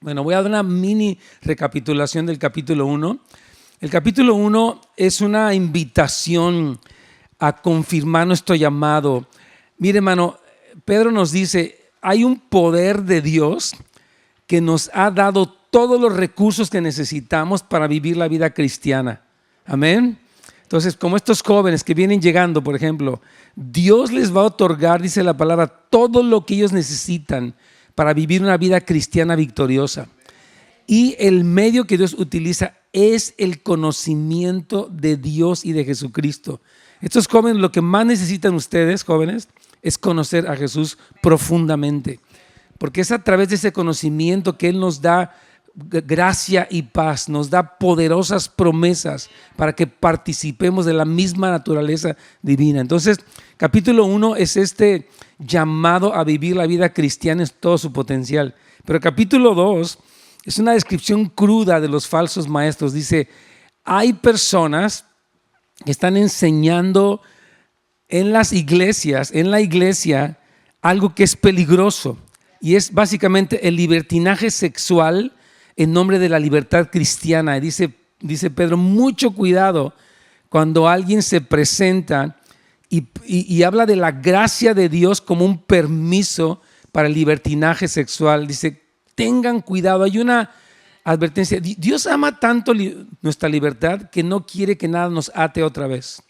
Bueno, voy a dar una mini recapitulación del capítulo 1. El capítulo 1 es una invitación a confirmar nuestro llamado. Mire, hermano, Pedro nos dice, hay un poder de Dios que nos ha dado todos los recursos que necesitamos para vivir la vida cristiana. Amén. Entonces, como estos jóvenes que vienen llegando, por ejemplo, Dios les va a otorgar, dice la palabra, todo lo que ellos necesitan para vivir una vida cristiana victoriosa. Y el medio que Dios utiliza es el conocimiento de Dios y de Jesucristo. Estos jóvenes, lo que más necesitan ustedes, jóvenes, es conocer a Jesús profundamente. Porque es a través de ese conocimiento que Él nos da gracia y paz, nos da poderosas promesas para que participemos de la misma naturaleza divina. Entonces, capítulo 1 es este llamado a vivir la vida cristiana en todo su potencial. Pero capítulo 2 es una descripción cruda de los falsos maestros. Dice, hay personas que están enseñando en las iglesias, en la iglesia, algo que es peligroso. Y es básicamente el libertinaje sexual en nombre de la libertad cristiana. Y dice Pedro, mucho cuidado cuando alguien se presenta y habla de la gracia de Dios como un permiso para el libertinaje sexual. Dice, tengan cuidado. Hay una advertencia. Dios ama tanto nuestra libertad que no quiere que nada nos ate otra vez.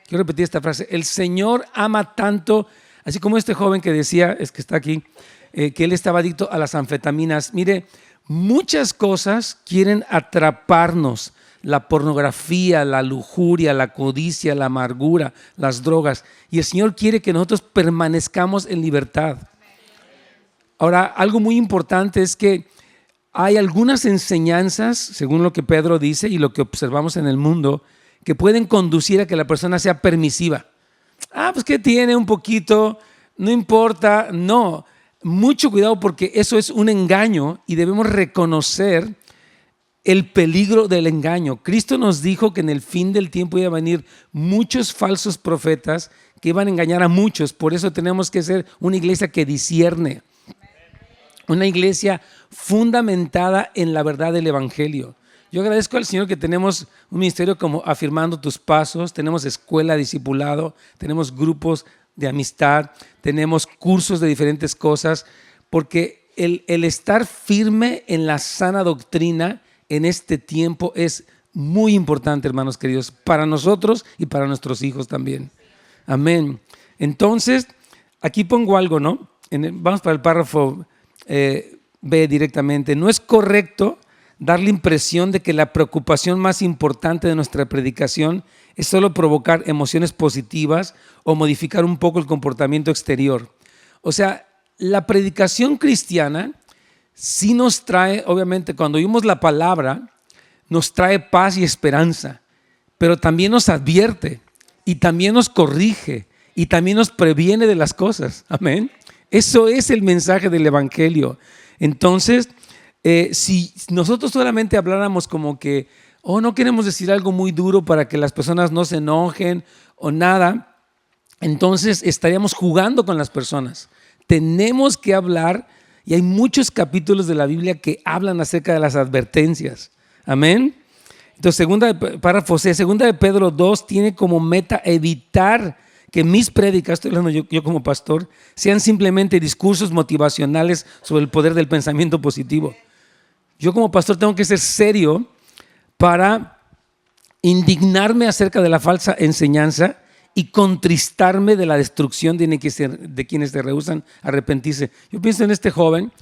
Quiero repetir esta frase. El Señor ama tanto, así como este joven que decía, es que está aquí, que él estaba adicto a las anfetaminas. Mire, muchas cosas quieren atraparnos. La pornografía, la lujuria, la codicia, la amargura, las drogas. Y el Señor quiere que nosotros permanezcamos en libertad. Ahora, algo muy importante es que hay algunas enseñanzas, según lo que Pedro dice y lo que observamos en el mundo, que pueden conducir a que la persona sea permisiva. Pues que tiene un poquito, no importa. No, mucho cuidado porque eso es un engaño y debemos reconocer el peligro del engaño. Cristo nos dijo que en el fin del tiempo iban a venir muchos falsos profetas que iban a engañar a muchos. Por eso tenemos que ser una iglesia que discierne. Una iglesia fundamentada en la verdad del evangelio. Yo agradezco al Señor que tenemos un ministerio como Afirmando Tus Pasos, tenemos escuela de discipulado, tenemos grupos de amistad, tenemos cursos de diferentes cosas, porque el estar firme en la sana doctrina en este tiempo es muy importante, hermanos queridos, para nosotros y para nuestros hijos también. Amén. Entonces, aquí pongo algo, ¿no? Vamos para el párrafo B directamente. No es correcto dar la impresión de que la preocupación más importante de nuestra predicación es solo provocar emociones positivas o modificar un poco el comportamiento exterior. O sea, la predicación cristiana sí nos trae, obviamente, cuando oímos la palabra, nos trae paz y esperanza, pero también nos advierte y también nos corrige y también nos previene de las cosas. Amén. Eso es el mensaje del evangelio. Entonces, si nosotros solamente habláramos como que, no queremos decir algo muy duro para que las personas no se enojen o nada, entonces estaríamos jugando con las personas. Tenemos que hablar. Y hay muchos capítulos de la Biblia que hablan acerca de las advertencias. Amén. Entonces, párrafo C, segunda de Pedro 2 tiene como meta evitar que mis prédicas, estoy hablando yo como pastor, sean simplemente discursos motivacionales sobre el poder del pensamiento positivo. Yo como pastor tengo que ser serio para indignarme acerca de la falsa enseñanza y contristarme de la destrucción de quienes se rehúsan a arrepentirse. Yo pienso en este joven,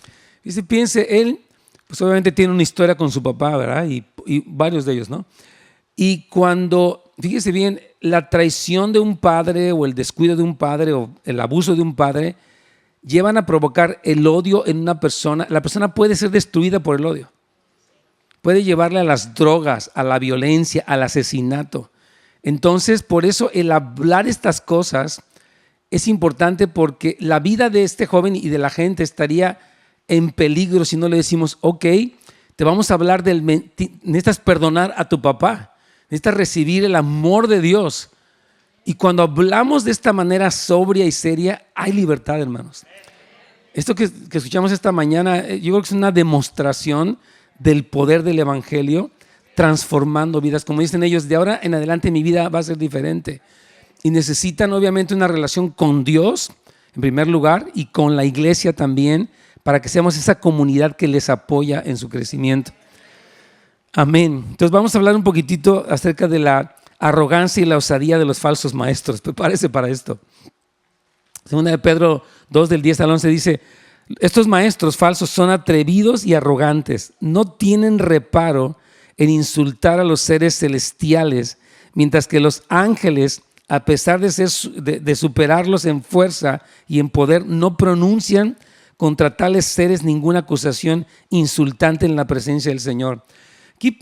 él, pues obviamente tiene una historia con su papá, ¿verdad? Y varios de ellos, ¿no? Y cuando, fíjese bien, la traición de un padre o el descuido de un padre o el abuso de un padre llevan a provocar el odio en una persona. La persona puede ser destruida por el odio. Puede llevarle a las drogas, a la violencia, al asesinato. Entonces, por eso el hablar estas cosas es importante porque la vida de este joven y de la gente estaría en peligro si no le decimos, ok, te vamos a hablar necesitas perdonar a tu papá, necesitas recibir el amor de Dios. Y cuando hablamos de esta manera sobria y seria, hay libertad, hermanos. Esto que escuchamos esta mañana, yo creo que es una demostración del poder del Evangelio transformando vidas. Como dicen ellos, de ahora en adelante mi vida va a ser diferente. Y necesitan obviamente una relación con Dios, en primer lugar, y con la iglesia también, para que seamos esa comunidad que les apoya en su crecimiento. Amén. Entonces vamos a hablar un poquitito acerca de la arrogancia y la osadía de los falsos maestros. Prepárese para esto. Segunda de Pedro 2, del 10 al 11 dice: estos maestros falsos son atrevidos y arrogantes. No tienen reparo en insultar a los seres celestiales, mientras que los ángeles, a pesar de superarlos en fuerza y en poder, no pronuncian contra tales seres ninguna acusación insultante en la presencia del Señor. Aquí,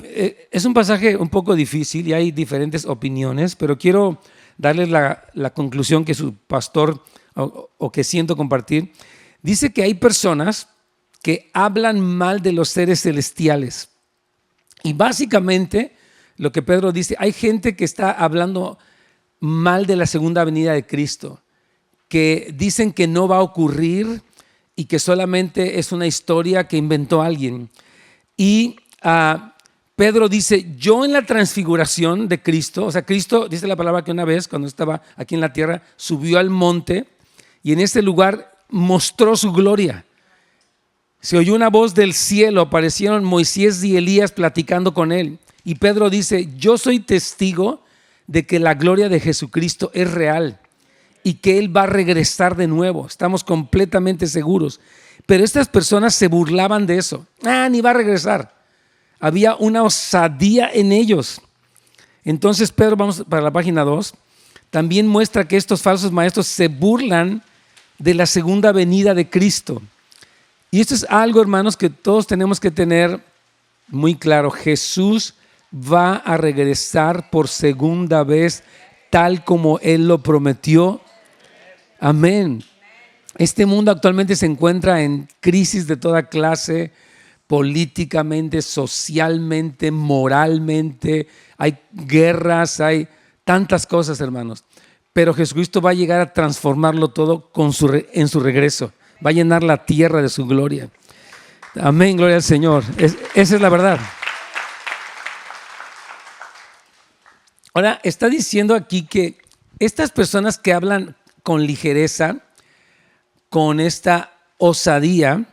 es un pasaje un poco difícil y hay diferentes opiniones, pero quiero darles la conclusión que su pastor o que siento compartir. Dice que hay personas que hablan mal de los seres celestiales. Y básicamente lo que Pedro dice, hay gente que está hablando mal de la segunda venida de Cristo, que dicen que no va a ocurrir y que solamente es una historia que inventó alguien. Y Pedro dice, yo en la transfiguración de Cristo, o sea, Cristo, dice la palabra que una vez cuando estaba aquí en la tierra, subió al monte y en ese lugar mostró su gloria. Se oyó una voz del cielo, aparecieron Moisés y Elías platicando con él. Y Pedro dice, yo soy testigo de que la gloria de Jesucristo es real y que Él va a regresar de nuevo. Estamos completamente seguros. Pero estas personas se burlaban de eso. Ni va a regresar. Había una osadía en ellos. Entonces Pedro, vamos para la página 2, también muestra que estos falsos maestros se burlan de la segunda venida de Cristo. Y esto es algo, hermanos, que todos tenemos que tener muy claro. Jesús va a regresar por segunda vez, tal como Él lo prometió. Amén. Este mundo actualmente se encuentra en crisis de toda clase, políticamente, socialmente, moralmente. Hay guerras, hay tantas cosas, hermanos. Pero Jesucristo va a llegar a transformarlo todo en su regreso. Va a llenar la tierra de su gloria. Amén, gloria al Señor. Esa es la verdad. Ahora, está diciendo aquí que estas personas que hablan con ligereza, con esta osadía,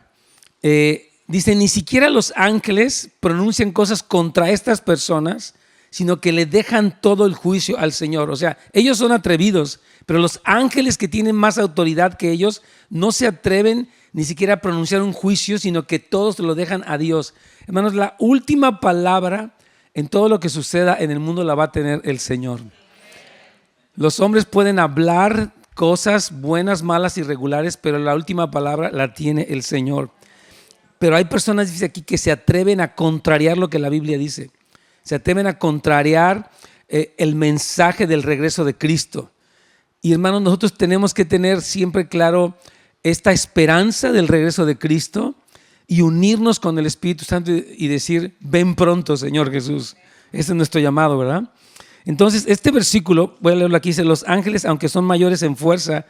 dice, ni siquiera los ángeles pronuncian cosas contra estas personas, sino que le dejan todo el juicio al Señor. O sea, ellos son atrevidos, pero los ángeles que tienen más autoridad que ellos no se atreven ni siquiera a pronunciar un juicio, sino que todos lo dejan a Dios. Hermanos, la última palabra en todo lo que suceda en el mundo la va a tener el Señor. Los hombres pueden hablar cosas buenas, malas, irregulares, pero la última palabra la tiene el Señor. Pero hay personas, dice aquí, que se atreven a contrariar lo que la Biblia dice. Se atreven a contrariar el mensaje del regreso de Cristo. Y hermanos, nosotros tenemos que tener siempre claro esta esperanza del regreso de Cristo y unirnos con el Espíritu Santo y decir, ven pronto, Señor Jesús. Ese es nuestro llamado, ¿verdad? Entonces, este versículo, voy a leerlo aquí, dice, los ángeles, aunque son mayores en fuerza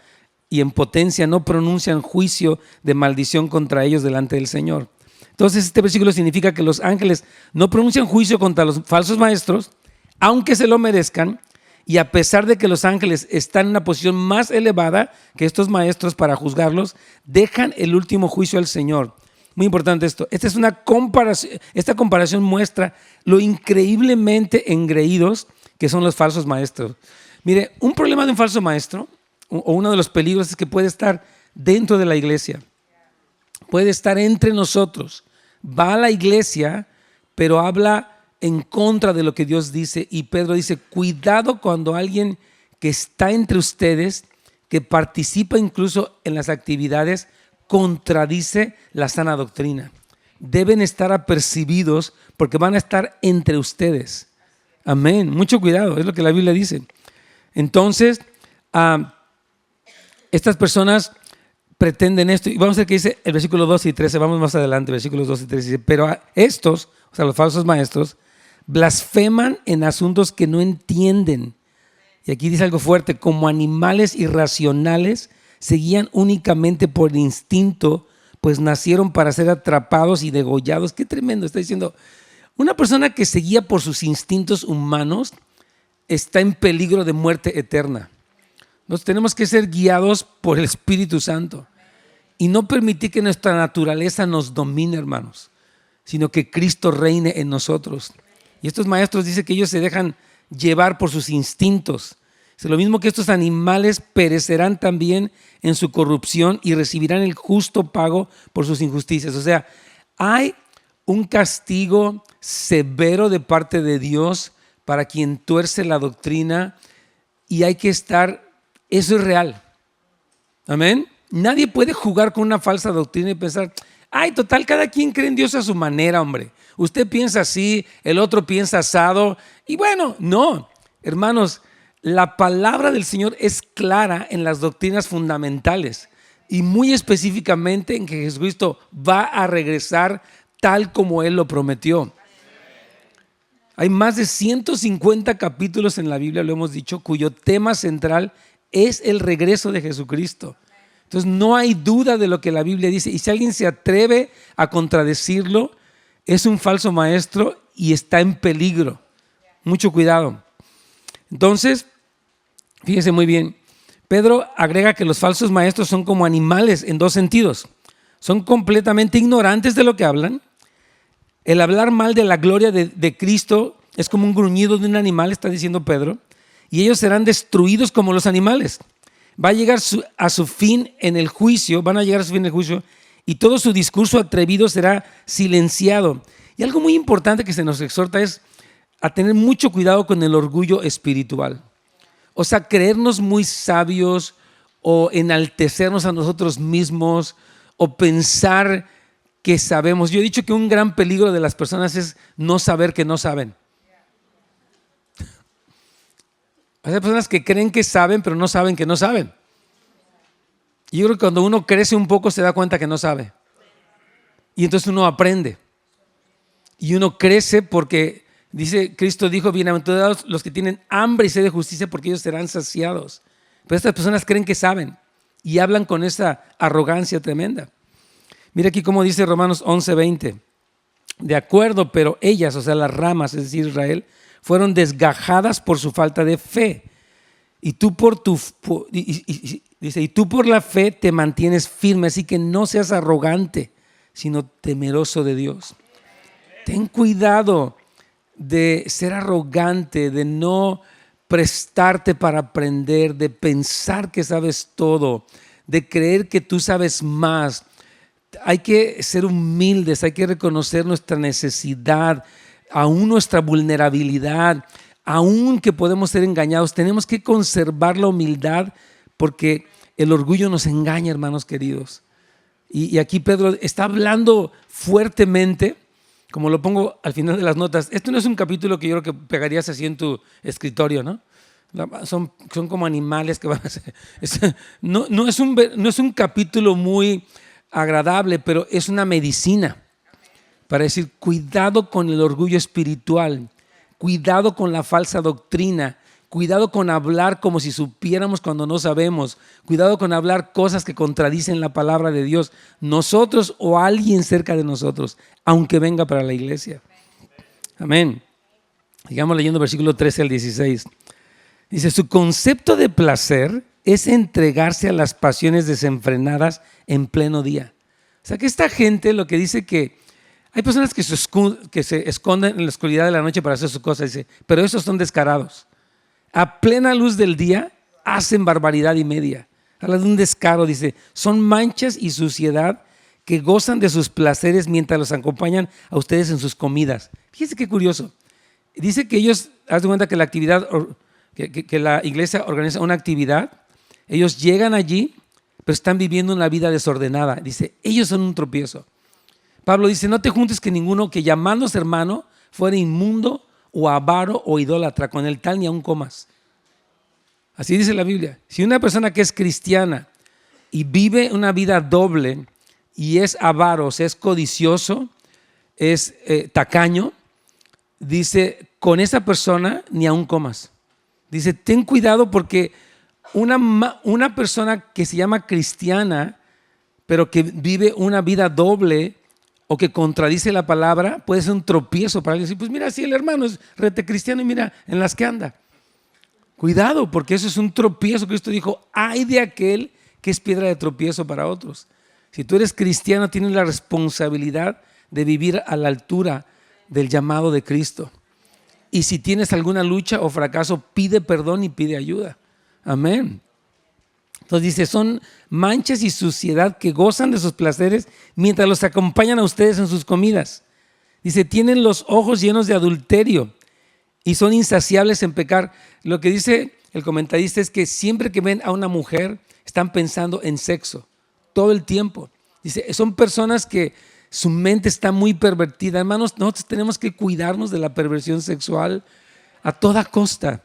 y en potencia, no pronuncian juicio de maldición contra ellos delante del Señor. Entonces, este versículo significa que los ángeles no pronuncian juicio contra los falsos maestros, aunque se lo merezcan, y a pesar de que los ángeles están en una posición más elevada que estos maestros para juzgarlos, dejan el último juicio al Señor. Muy importante esto. Esta comparación muestra lo increíblemente engreídos que son los falsos maestros. Mire, un problema de un falso maestro, o uno de los peligros, es que puede estar dentro de la iglesia. Puede estar entre nosotros. Va a la iglesia, pero habla en contra de lo que Dios dice. Y Pedro dice, cuidado cuando alguien que está entre ustedes, que participa incluso en las actividades, contradice la sana doctrina. Deben estar apercibidos porque van a estar entre ustedes. Amén. Mucho cuidado, es lo que la Biblia dice. Entonces, estas personas pretenden esto. Y vamos a ver qué dice el versículo 12 y 13. Vamos más adelante, versículos 12 y 13. Dice, pero estos, o sea, los falsos maestros, blasfeman en asuntos que no entienden. Y aquí dice algo fuerte, como animales irracionales seguían únicamente por instinto, pues nacieron para ser atrapados y degollados. Qué tremendo, está diciendo. Una persona que seguía por sus instintos humanos está en peligro de muerte eterna. Nos tenemos que ser guiados por el Espíritu Santo y no permitir que nuestra naturaleza nos domine, hermanos, sino que Cristo reine en nosotros. Y estos maestros dicen que ellos se dejan llevar por sus instintos. Es lo mismo que estos animales perecerán también en su corrupción y recibirán el justo pago por sus injusticias. O sea, hay un castigo severo de parte de Dios para quien tuerce la doctrina y hay que estar, eso es real. Amén. Nadie puede jugar con una falsa doctrina y pensar, ay, total, cada quien cree en Dios a su manera, hombre. Usted piensa así, el otro piensa asado. Y bueno, no, hermanos, la palabra del Señor es clara en las doctrinas fundamentales y muy específicamente en que Jesucristo va a regresar tal como Él lo prometió. Hay más de 150 capítulos en la Biblia, lo hemos dicho, cuyo tema central es el regreso de Jesucristo. Entonces no hay duda de lo que la Biblia dice. Y si alguien se atreve a contradecirlo, es un falso maestro y está en peligro. Mucho cuidado. Entonces, fíjese muy bien, Pedro agrega que los falsos maestros son como animales en dos sentidos. Son completamente ignorantes de lo que hablan. El hablar mal de la gloria de Cristo es como un gruñido de un animal, está diciendo Pedro, y ellos serán destruidos como los animales. Va a llegar a su fin en el juicio, van a llegar a su fin en el juicio, y todo su discurso atrevido será silenciado. Y algo muy importante que se nos exhorta es a tener mucho cuidado con el orgullo espiritual. O sea, creernos muy sabios o enaltecernos a nosotros mismos o pensar que sabemos. Yo he dicho que un gran peligro de las personas es no saber que no saben. Hay personas que creen que saben, pero no saben que no saben. Y yo creo que cuando uno crece un poco se da cuenta que no sabe. Y entonces uno aprende. Y uno crece porque, dice, Cristo dijo, bienaventurados los que tienen hambre y sed de justicia porque ellos serán saciados. Pero estas personas creen que saben y hablan con esa arrogancia tremenda. Mira aquí cómo dice Romanos 11:20. De acuerdo, pero ellas, o sea, las ramas, es decir, Israel, fueron desgajadas por su falta de fe. Y tú por la fe te mantienes firme, así que no seas arrogante, sino temeroso de Dios. Ten cuidado de ser arrogante, de no prestarte para aprender, de pensar que sabes todo, de creer que tú sabes más. Hay que ser humildes, hay que reconocer nuestra necesidad, aún nuestra vulnerabilidad, aún que podemos ser engañados. Tenemos que conservar la humildad porque el orgullo nos engaña, hermanos queridos. Y aquí Pedro está hablando fuertemente, como lo pongo al final de las notas. Esto no es un capítulo que yo creo que pegarías así en tu escritorio, ¿no? Son como animales que van a ser. No es un capítulo muy agradable, pero es una medicina para decir, cuidado con el orgullo espiritual, cuidado con la falsa doctrina, cuidado con hablar como si supiéramos cuando no sabemos, cuidado con hablar cosas que contradicen la palabra de Dios, nosotros o alguien cerca de nosotros, aunque venga para la iglesia. Amén. Sigamos leyendo versículo 13 al 16. Dice, su concepto de placer es entregarse a las pasiones desenfrenadas en pleno día. O sea que esta gente lo que dice que hay personas que se esconden en la oscuridad de la noche para hacer sus cosas, dice, pero esos son descarados. A plena luz del día hacen barbaridad y media. Habla de un descaro, dice, son manchas y suciedad que gozan de sus placeres mientras los acompañan a ustedes en sus comidas. Fíjense qué curioso. Dice que ellos, haz de cuenta que la actividad, que la iglesia organiza una actividad, ellos llegan allí, pero están viviendo una vida desordenada. Dice, ellos son un tropiezo. Pablo dice, no te juntes con ninguno que llamándose hermano fuera inmundo o avaro o idólatra, con el tal ni aun comas. Así dice la Biblia. Si una persona que es cristiana y vive una vida doble y es avaro, o sea, es codicioso, es tacaño, dice, con esa persona ni aun comas. Dice, ten cuidado porque una persona que se llama cristiana, pero que vive una vida doble o que contradice la palabra, puede ser un tropiezo para alguien. Pues mira, si el hermano es rete cristiano y mira en las que anda. Cuidado, porque eso es un tropiezo. Cristo dijo, ay de aquel que es piedra de tropiezo para otros. Si tú eres cristiano, tienes la responsabilidad de vivir a la altura del llamado de Cristo. Y si tienes alguna lucha o fracaso, pide perdón y pide ayuda. Amén. Entonces dice, son manchas y suciedad que gozan de sus placeres mientras los acompañan a ustedes en sus comidas. Dice, tienen los ojos llenos de adulterio y son insaciables en pecar. Lo que dice el comentarista es que siempre que ven a una mujer, están pensando en sexo, todo el tiempo. Dice, son personas que su mente está muy pervertida. Hermanos, nosotros tenemos que cuidarnos de la perversión sexual a toda costa.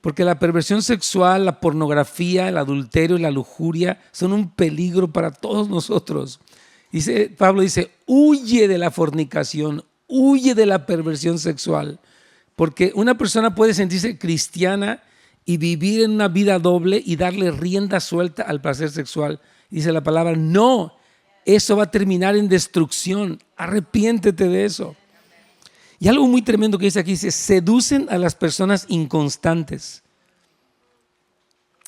Porque la perversión sexual, la pornografía, el adulterio y la lujuria son un peligro para todos nosotros. Pablo dice, huye de la fornicación, huye de la perversión sexual. Porque una persona puede sentirse cristiana y vivir en una vida doble y darle rienda suelta al placer sexual. Dice la palabra, no, eso va a terminar en destrucción. Arrepiéntete de eso. Y algo muy tremendo que dice aquí, dice, seducen a las personas inconstantes.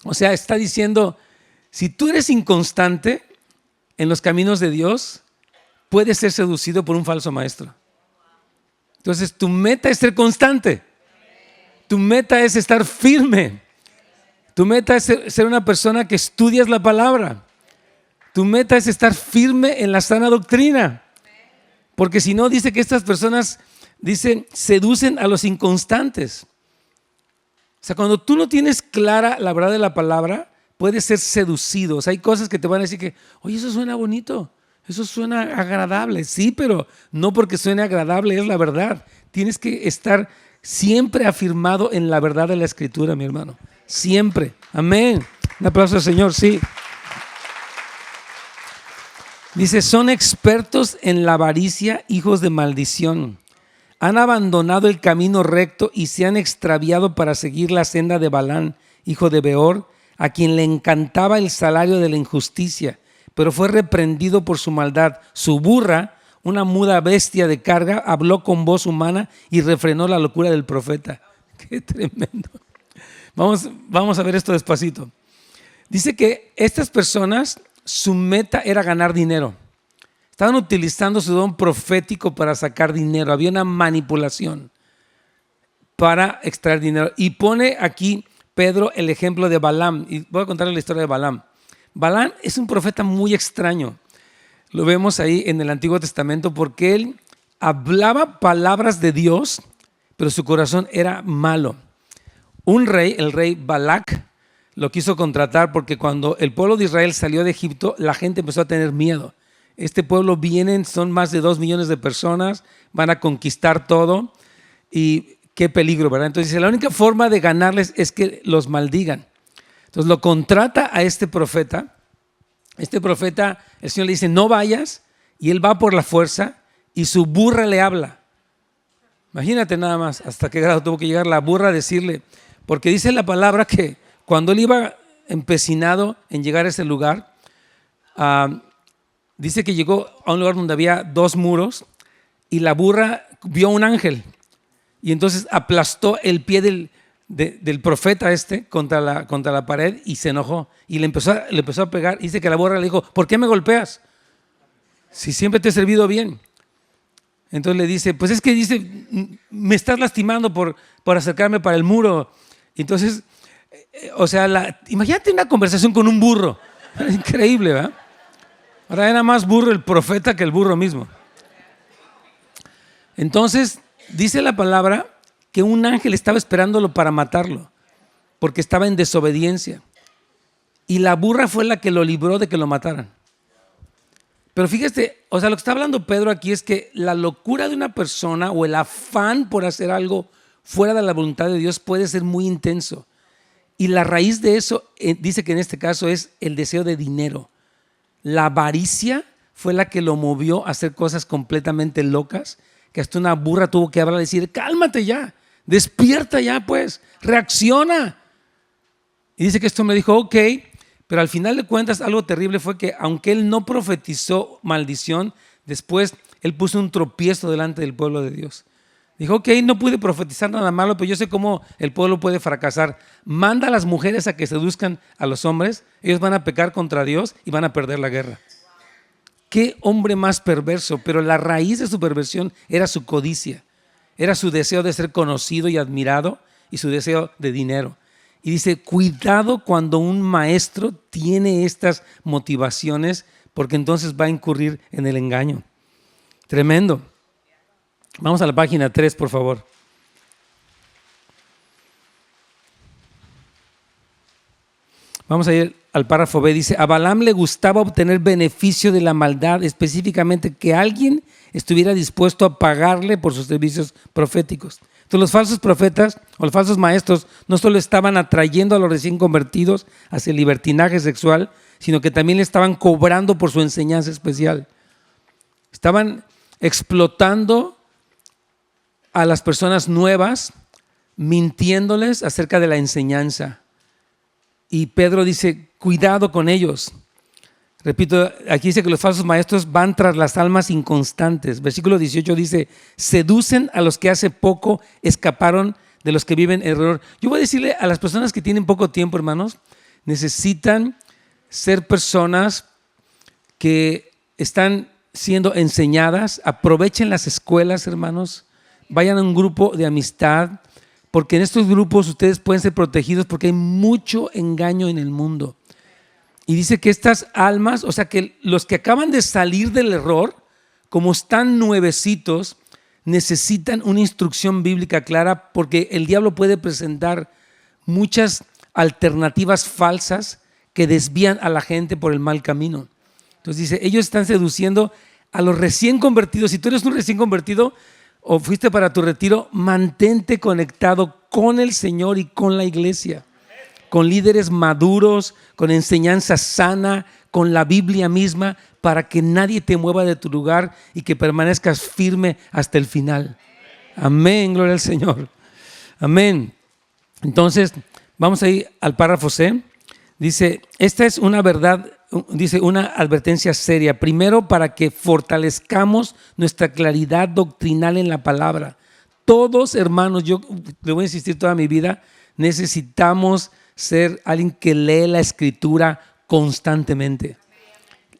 O sea, está diciendo, si tú eres inconstante en los caminos de Dios, puedes ser seducido por un falso maestro. Entonces, tu meta es ser constante. Tu meta es estar firme. Tu meta es ser una persona que estudias la palabra. Tu meta es estar firme en la sana doctrina. Porque si no, dice que estas personas seducen a los inconstantes. O sea, cuando tú no tienes clara la verdad de la palabra, puedes ser seducido. O sea, hay cosas que te van a decir que, oye, eso suena bonito, eso suena agradable. Sí, pero no porque suene agradable es la verdad. Tienes que estar siempre afirmado en la verdad de la Escritura, mi hermano. Siempre. Amén. Un aplauso al Señor, sí. Dice, son expertos en la avaricia, hijos de maldición. Han abandonado el camino recto y se han extraviado para seguir la senda de Balán, hijo de Beor, a quien le encantaba el salario de la injusticia, pero fue reprendido por su maldad. Su burra, una muda bestia de carga, habló con voz humana y refrenó la locura del profeta. ¡Qué tremendo! Vamos a ver esto despacito. Dice que estas personas, su meta era ganar dinero. Estaban utilizando su don profético para sacar dinero. Había una manipulación para extraer dinero. Y pone aquí Pedro el ejemplo de Balaam. Y voy a contarles la historia de Balaam. Balaam es un profeta muy extraño. Lo vemos ahí en el Antiguo Testamento porque él hablaba palabras de Dios, pero su corazón era malo. Un rey, el rey Balac, lo quiso contratar porque cuando el pueblo de Israel salió de Egipto, la gente empezó a tener miedo. Este pueblo son más de 2 millones de personas, van a conquistar todo y qué peligro, ¿verdad? Entonces dice, la única forma de ganarles es que los maldigan. Entonces lo contrata a este profeta. Este profeta, el Señor le dice, no vayas, y él va por la fuerza y su burra le habla. Imagínate nada más hasta qué grado tuvo que llegar la burra a decirle, porque dice la palabra que cuando él iba empecinado en llegar a ese lugar, dice que llegó a un lugar donde había 2 muros y la burra vio un ángel y entonces aplastó el pie del profeta contra la pared y se enojó y le empezó a pegar. Dice que la burra le dijo, ¿por qué me golpeas? Si siempre te he servido bien. Entonces le dice, pues es que me estás lastimando por acercarme para el muro. Entonces, o sea, imagínate una conversación con un burro. Increíble, ¿verdad? Ahora era más burro el profeta que el burro mismo. Entonces, dice la palabra que un ángel estaba esperándolo para matarlo, porque estaba en desobediencia. Y la burra fue la que lo libró de que lo mataran. Pero fíjate, o sea, lo que está hablando Pedro aquí es que la locura de una persona o el afán por hacer algo fuera de la voluntad de Dios puede ser muy intenso. Y la raíz de eso, dice que en este caso es el deseo de dinero. La avaricia fue la que lo movió a hacer cosas completamente locas, que hasta una burra tuvo que hablar y decir, cálmate ya, despierta ya pues, reacciona. Y dice que esto me dijo, ok, pero al final de cuentas algo terrible fue que aunque él no profetizó maldición, después él puso un tropiezo delante del pueblo de Dios. Dijo, ok, no pude profetizar nada malo, pero yo sé cómo el pueblo puede fracasar. Manda a las mujeres a que seduzcan a los hombres, ellos van a pecar contra Dios y van a perder la guerra. Qué hombre más perverso, pero la raíz de su perversión era su codicia, era su deseo de ser conocido y admirado y su deseo de dinero. Y dice, cuidado cuando un maestro tiene estas motivaciones, porque entonces va a incurrir en el engaño. Tremendo. Vamos a la página 3, por favor. Vamos a ir al párrafo B. Dice, a Balaam le gustaba obtener beneficio de la maldad, específicamente que alguien estuviera dispuesto a pagarle por sus servicios proféticos. Entonces los falsos profetas o los falsos maestros no solo estaban atrayendo a los recién convertidos hacia el libertinaje sexual, sino que también le estaban cobrando por su enseñanza especial. Estaban explotando a las personas nuevas, mintiéndoles acerca de la enseñanza. Y Pedro dice, cuidado con ellos. Repito, aquí dice que los falsos maestros van tras las almas inconstantes. Versículo 18 dice, seducen a los que hace poco escaparon de los que viven en error. Yo voy a decirle a las personas que tienen poco tiempo, hermanos, necesitan ser personas que están siendo enseñadas. Aprovechen las escuelas, hermanos. Vayan a un grupo de amistad, porque en estos grupos ustedes pueden ser protegidos porque hay mucho engaño en el mundo. Y dice que estas almas, o sea que los que acaban de salir del error, como están nuevecitos, necesitan una instrucción bíblica clara, porque el diablo puede presentar muchas alternativas falsas que desvían a la gente por el mal camino. Entonces dice, ellos están seduciendo a los recién convertidos. Si tú eres un recién convertido o fuiste para tu retiro, mantente conectado con el Señor y con la iglesia, con líderes maduros, con enseñanza sana, con la Biblia misma, para que nadie te mueva de tu lugar y que permanezcas firme hasta el final. Amén, gloria al Señor. Amén. Entonces, vamos a ir al párrafo C. Dice, esta es una verdad, dice una advertencia seria. Primero, para que fortalezcamos nuestra claridad doctrinal en la palabra. Todos, hermanos, yo le voy a insistir toda mi vida, necesitamos ser alguien que lee la Escritura constantemente.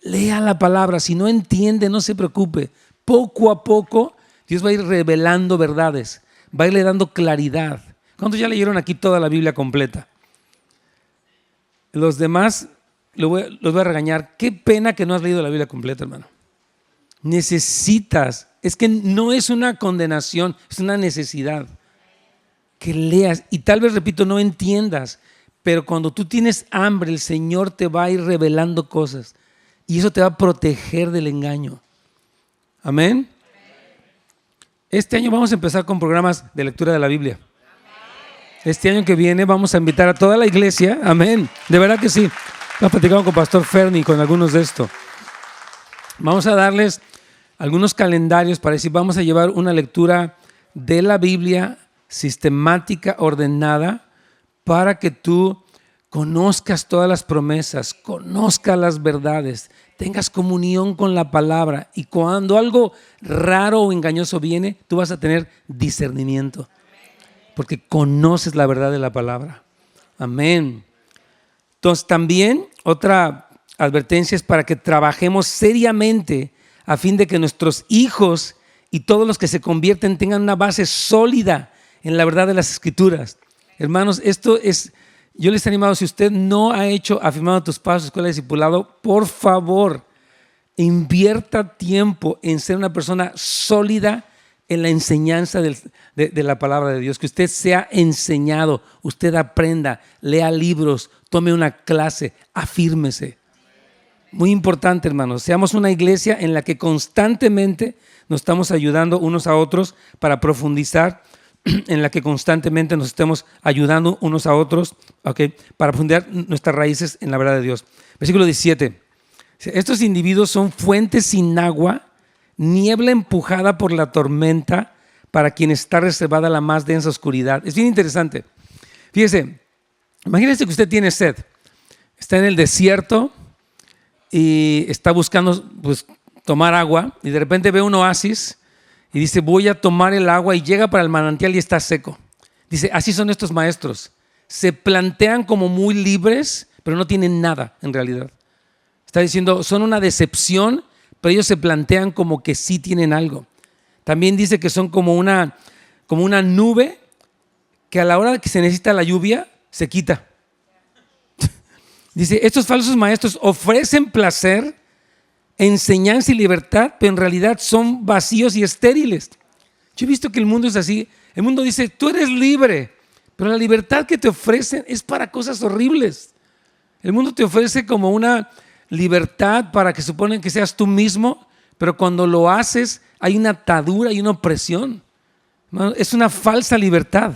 Lea la palabra. Si no entiende, no se preocupe. Poco a poco, Dios va a ir revelando verdades. Va a irle dando claridad. ¿Cuántos ya leyeron aquí toda la Biblia completa? Los demás los voy a regañar. Qué pena que no has leído la Biblia completa, hermano. Necesitas, es que no es una condenación, es una necesidad. Que leas y tal vez, repito, no entiendas, pero cuando tú tienes hambre, el Señor te va a ir revelando cosas y eso te va a proteger del engaño. Amén. Este año vamos a empezar con programas de lectura de la Biblia. Este año que viene vamos a invitar a toda la iglesia. Amén. De verdad que sí. Hemos platicado con Pastor Ferni con algunos de esto. Vamos a darles algunos calendarios para decir, vamos a llevar una lectura de la Biblia sistemática, ordenada, para que tú conozcas todas las promesas, conozcas las verdades, tengas comunión con la palabra, y cuando algo raro o engañoso viene, tú vas a tener discernimiento, porque conoces la verdad de la palabra. Amén. Entonces también otra advertencia es para que trabajemos seriamente a fin de que nuestros hijos y todos los que se convierten tengan una base sólida en la verdad de las Escrituras. Hermanos, esto es, yo les he animado, si usted no ha hecho Afirmando tus Pasos, Escuela de Discipulado, por favor, invierta tiempo en ser una persona sólida en la enseñanza de la palabra de Dios, que usted sea enseñado, usted aprenda, lea libros, tome una clase, afírmese. Muy importante, hermanos, seamos una iglesia en la que constantemente nos estamos ayudando unos a otros para profundizar, en la que constantemente nos estemos ayudando unos a otros, para profundizar nuestras raíces en la verdad de Dios. Versículo 17. Estos individuos son fuentes sin agua, niebla empujada por la tormenta, para quien está reservada la más densa oscuridad. Es bien interesante. Fíjese, Imagínese que usted tiene sed, está en el desierto y está buscando pues, tomar agua y de repente ve un oasis y dice voy a tomar el agua y llega para el manantial y está seco. Dice, así son estos maestros, se plantean como muy libres, pero no tienen nada en realidad. Está diciendo, son una decepción, pero ellos se plantean como que sí tienen algo. También dice que son como una nube que a la hora que se necesita la lluvia, se quita. Dice, estos falsos maestros ofrecen placer, enseñanza y libertad, pero en realidad son vacíos y estériles. Yo he visto que el mundo es así. El mundo dice, tú eres libre, pero la libertad que te ofrecen es para cosas horribles. El mundo te ofrece como una libertad para que suponen que seas tú mismo, pero cuando lo haces hay una atadura y una opresión. Es una falsa libertad.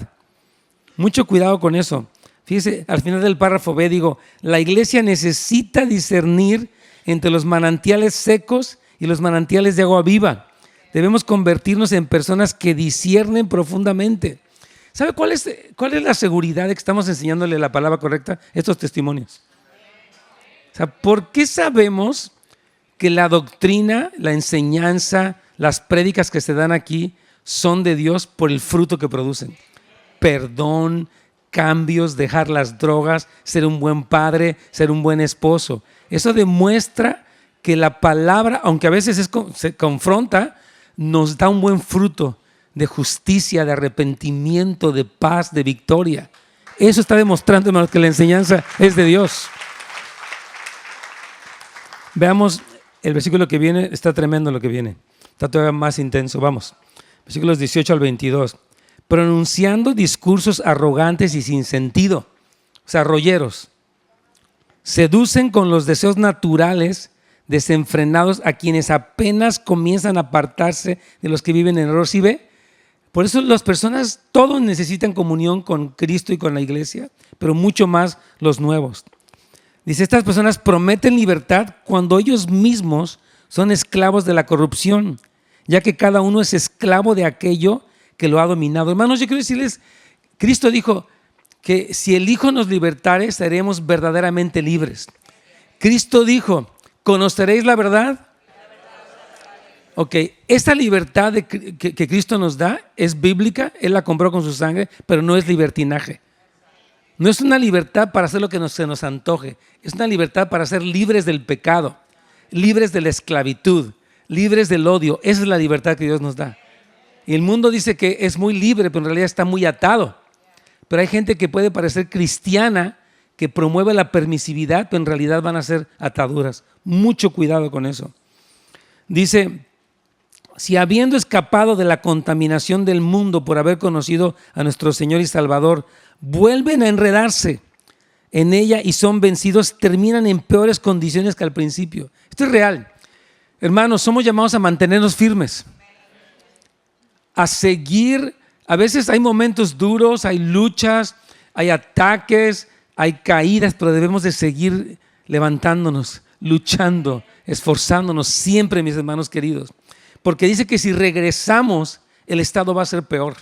Mucho cuidado con eso. Fíjese, al final del párrafo B digo, la iglesia necesita discernir entre los manantiales secos y los manantiales de agua viva. Debemos convertirnos en personas que disciernen profundamente. ¿Sabe cuál es la seguridad de que estamos enseñándole la palabra correcta? Estos testimonios. O sea, ¿por qué sabemos que la doctrina, la enseñanza, las prédicas que se dan aquí son de Dios por el fruto que producen? Perdón, cambios, dejar las drogas, ser un buen padre, ser un buen esposo. Eso demuestra que la palabra, aunque a veces se confronta, nos da un buen fruto de justicia, de arrepentimiento, de paz, de victoria. Eso está demostrando, hermanos, que la enseñanza es de Dios. Veamos el versículo que viene, está tremendo lo que viene. Está todavía más intenso, vamos. Versículos 18 al 22. Pronunciando discursos arrogantes y sin sentido, o sea, rolleros. Seducen con los deseos naturales desenfrenados a quienes apenas comienzan a apartarse de los que viven en error. ¿Sí ve? Por eso las personas, todos necesitan comunión con Cristo y con la iglesia, pero mucho más los nuevos. Dice, estas personas prometen libertad cuando ellos mismos son esclavos de la corrupción, ya que cada uno es esclavo de aquello que lo ha dominado. Hermanos, yo quiero decirles, Cristo dijo que si el Hijo nos libertare, seremos verdaderamente libres. Cristo dijo, ¿conoceréis la verdad? Ok, esta libertad que Cristo nos da es bíblica, Él la compró con su sangre, pero no es libertinaje. No es una libertad para hacer lo que se nos antoje, es una libertad para ser libres del pecado, libres de la esclavitud, libres del odio. Esa es la libertad que Dios nos da. Y el mundo dice que es muy libre, pero en realidad está muy atado. Pero hay gente que puede parecer cristiana, que promueve la permisividad, pero en realidad van a ser ataduras. Mucho cuidado con eso. Dice, si habiendo escapado de la contaminación del mundo por haber conocido a nuestro Señor y Salvador, vuelven a enredarse en ella y son vencidos, terminan en peores condiciones que al principio. Esto es real. Hermanos, somos llamados a mantenernos firmes, a seguir. A veces hay momentos duros, hay luchas, hay ataques, hay caídas, pero debemos de seguir levantándonos, luchando, esforzándonos siempre, mis hermanos queridos. Porque dice que si regresamos, el estado va a ser peor.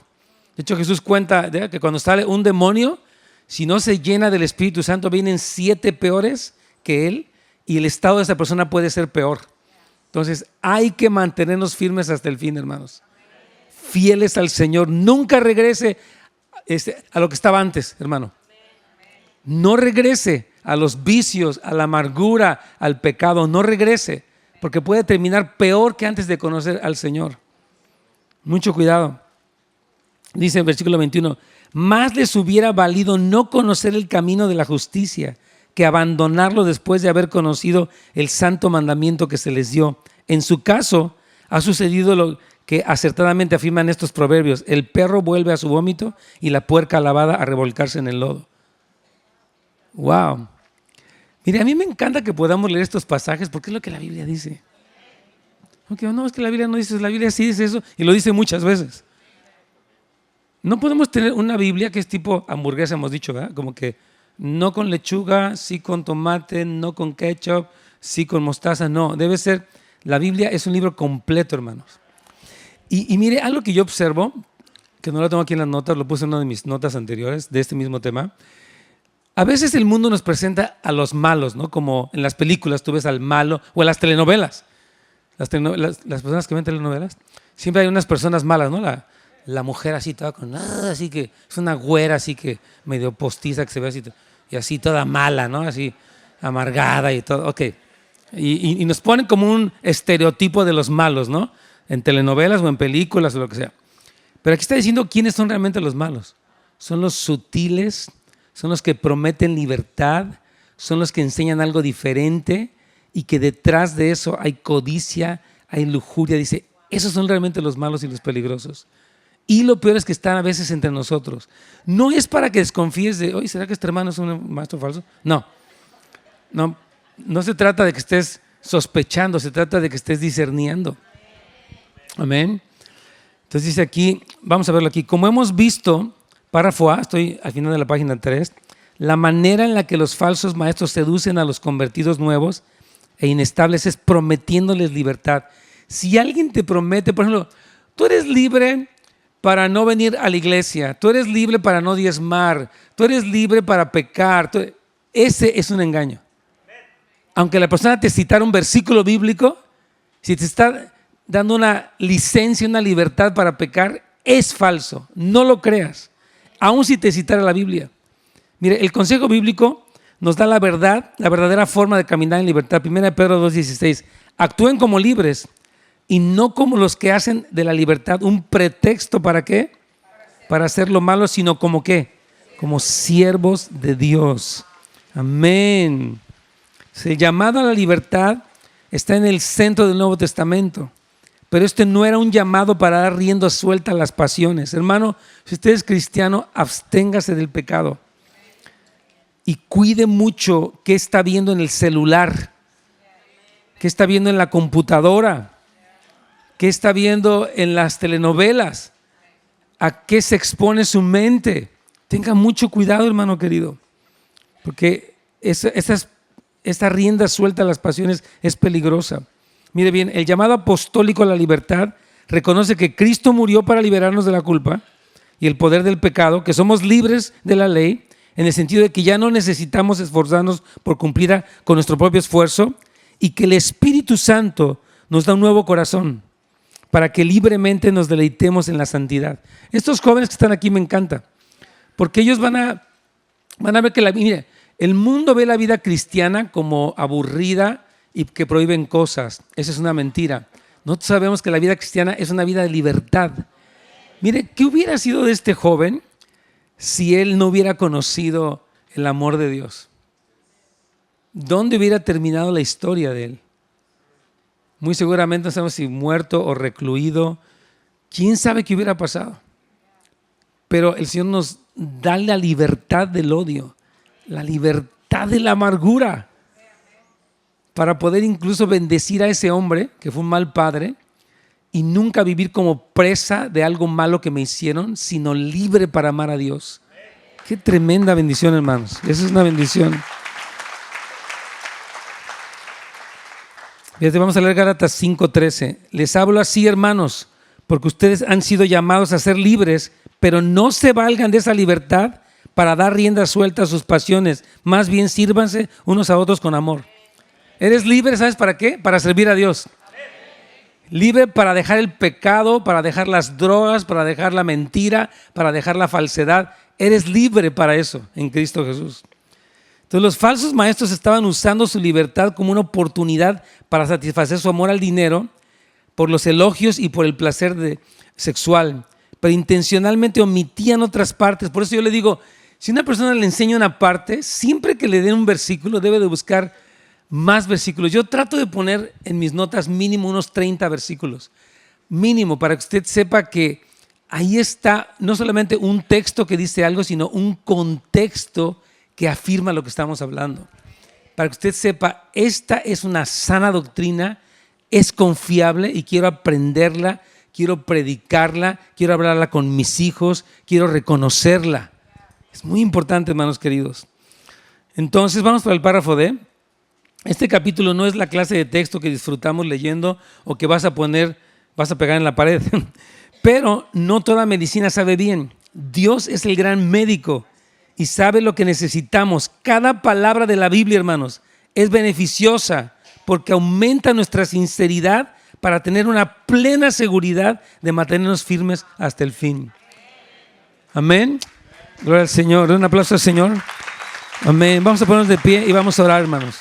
De hecho, Jesús cuenta que cuando sale un demonio, si no se llena del Espíritu Santo, vienen 7 peores que él y el estado de esa persona puede ser peor. Entonces, hay que mantenernos firmes hasta el fin, hermanos. Fieles al Señor. Nunca regrese a lo que estaba antes, hermano. No regrese a los vicios, a la amargura, al pecado. No regrese, porque puede terminar peor que antes de conocer al Señor. Mucho cuidado. Dice en versículo 21, más les hubiera valido no conocer el camino de la justicia que abandonarlo después de haber conocido el santo mandamiento que se les dio. En su caso, ha sucedido lo que acertadamente afirman estos proverbios: el perro vuelve a su vómito y la puerca lavada a revolcarse en el lodo. Wow. Mire, a mí me encanta que podamos leer estos pasajes porque es lo que la Biblia dice. Aunque no, es que la Biblia no dice eso, la Biblia sí dice eso y lo dice muchas veces. No podemos tener una Biblia que es tipo hamburguesa, hemos dicho, ¿verdad? Como que no con lechuga, sí con tomate, no con ketchup, sí con mostaza. No, debe ser, la Biblia es un libro completo, hermanos. Y mire, algo que yo observo, que no lo tengo aquí en las notas, lo puse en una de mis notas anteriores de este mismo tema. A veces el mundo nos presenta a los malos, ¿no? Como en las películas tú ves al malo, o en las telenovelas. Las personas que ven telenovelas, siempre hay unas personas malas, ¿no? La mujer así toda con nada, así que es una güera así que medio postiza que se ve así, y así toda mala, ¿no? Así amargada y todo, ok. Y nos ponen como un estereotipo de los malos, ¿no? En telenovelas o en películas o lo que sea. Pero aquí está diciendo quiénes son realmente los malos. Son los sutiles, son los que prometen libertad, son los que enseñan algo diferente y que detrás de eso hay codicia, hay lujuria. Dice, esos son realmente los malos y los peligrosos. Y lo peor es que están a veces entre nosotros. No es para que desconfíes de, oye, ¿será que este hermano es un maestro falso? No se trata de que estés sospechando, se trata de que estés discerniendo. Amén. Entonces dice aquí, vamos a verlo aquí, como hemos visto, párrafo A, estoy al final de la página 3, la manera en la que los falsos maestros seducen a los convertidos nuevos e inestables es prometiéndoles libertad. Si alguien te promete, por ejemplo, tú eres libre para no venir a la iglesia, tú eres libre para no diezmar, tú eres libre para pecar, ese es un engaño. Aunque la persona te citara un versículo bíblico, si te está dando una licencia, una libertad para pecar, es falso, no lo creas, aun si te citara la Biblia. Mire, el consejo bíblico nos da la verdad, la verdadera forma de caminar en libertad. 1 Pedro 2:16, actúen como libres y no como los que hacen de la libertad un pretexto, ¿para qué? Para hacer lo malo, sino como ¿qué? Como siervos de Dios. Amén. El llamado a la libertad está en el centro del Nuevo Testamento, pero este no era un llamado para dar rienda suelta a las pasiones. Hermano, si usted es cristiano, absténgase del pecado y cuide mucho qué está viendo en el celular, qué está viendo en la computadora, qué está viendo en las telenovelas, a qué se expone su mente. Tenga mucho cuidado, hermano querido, porque esta rienda suelta a las pasiones es peligrosa. Mire bien, el llamado apostólico a la libertad reconoce que Cristo murió para liberarnos de la culpa y el poder del pecado, que somos libres de la ley, en el sentido de que ya no necesitamos esforzarnos por cumplir con nuestro propio esfuerzo, y que el Espíritu Santo nos da un nuevo corazón para que libremente nos deleitemos en la santidad. Estos jóvenes que están aquí me encanta, porque ellos van a ver que mire, el mundo ve la vida cristiana como aburrida y que prohíben cosas. Esa es una mentira. Nosotros sabemos que la vida cristiana es una vida de libertad. Mire, ¿qué hubiera sido de este joven si él no hubiera conocido el amor de Dios? ¿Dónde hubiera terminado la historia de él? Muy seguramente no sabemos si muerto o recluido. ¿Quién sabe qué hubiera pasado? Pero el Señor nos da la libertad del odio, la libertad de la amargura, para poder incluso bendecir a ese hombre que fue un mal padre y nunca vivir como presa de algo malo que me hicieron, sino libre para amar a Dios. Qué tremenda bendición, hermanos. Esa es una bendición. Fíjate, vamos a leer Gálatas 5:13. Les hablo así, hermanos, porque ustedes han sido llamados a ser libres, pero no se valgan de esa libertad para dar rienda suelta a sus pasiones. Más bien sírvanse unos a otros con amor. Eres libre, ¿sabes para qué? Para servir a Dios. Libre para dejar el pecado, para dejar las drogas, para dejar la mentira, para dejar la falsedad. Eres libre para eso en Cristo Jesús. Entonces los falsos maestros estaban usando su libertad como una oportunidad para satisfacer su amor al dinero, por los elogios y por el placer sexual, pero intencionalmente omitían otras partes. Por eso yo le digo, si una persona le enseña una parte, siempre que le den un versículo debe de buscar más versículos. Yo trato de poner en mis notas mínimo unos 30 versículos, mínimo, para que usted sepa que ahí está no solamente un texto que dice algo, sino un contexto que afirma lo que estamos hablando. Para que usted sepa, esta es una sana doctrina, es confiable y quiero aprenderla, quiero predicarla, quiero hablarla con mis hijos, quiero reconocerla. Es muy importante, hermanos queridos. Entonces vamos para el párrafo D. Este capítulo no es la clase de texto que disfrutamos leyendo o que vas a pegar en la pared. Pero no toda medicina sabe bien. Dios es el gran médico y sabe lo que necesitamos. Cada palabra de la Biblia, hermanos, es beneficiosa porque aumenta nuestra sinceridad para tener una plena seguridad de mantenernos firmes hasta el fin. Amén. Gloria al Señor. Un aplauso al Señor. Amén. Vamos a ponernos de pie y vamos a orar, hermanos.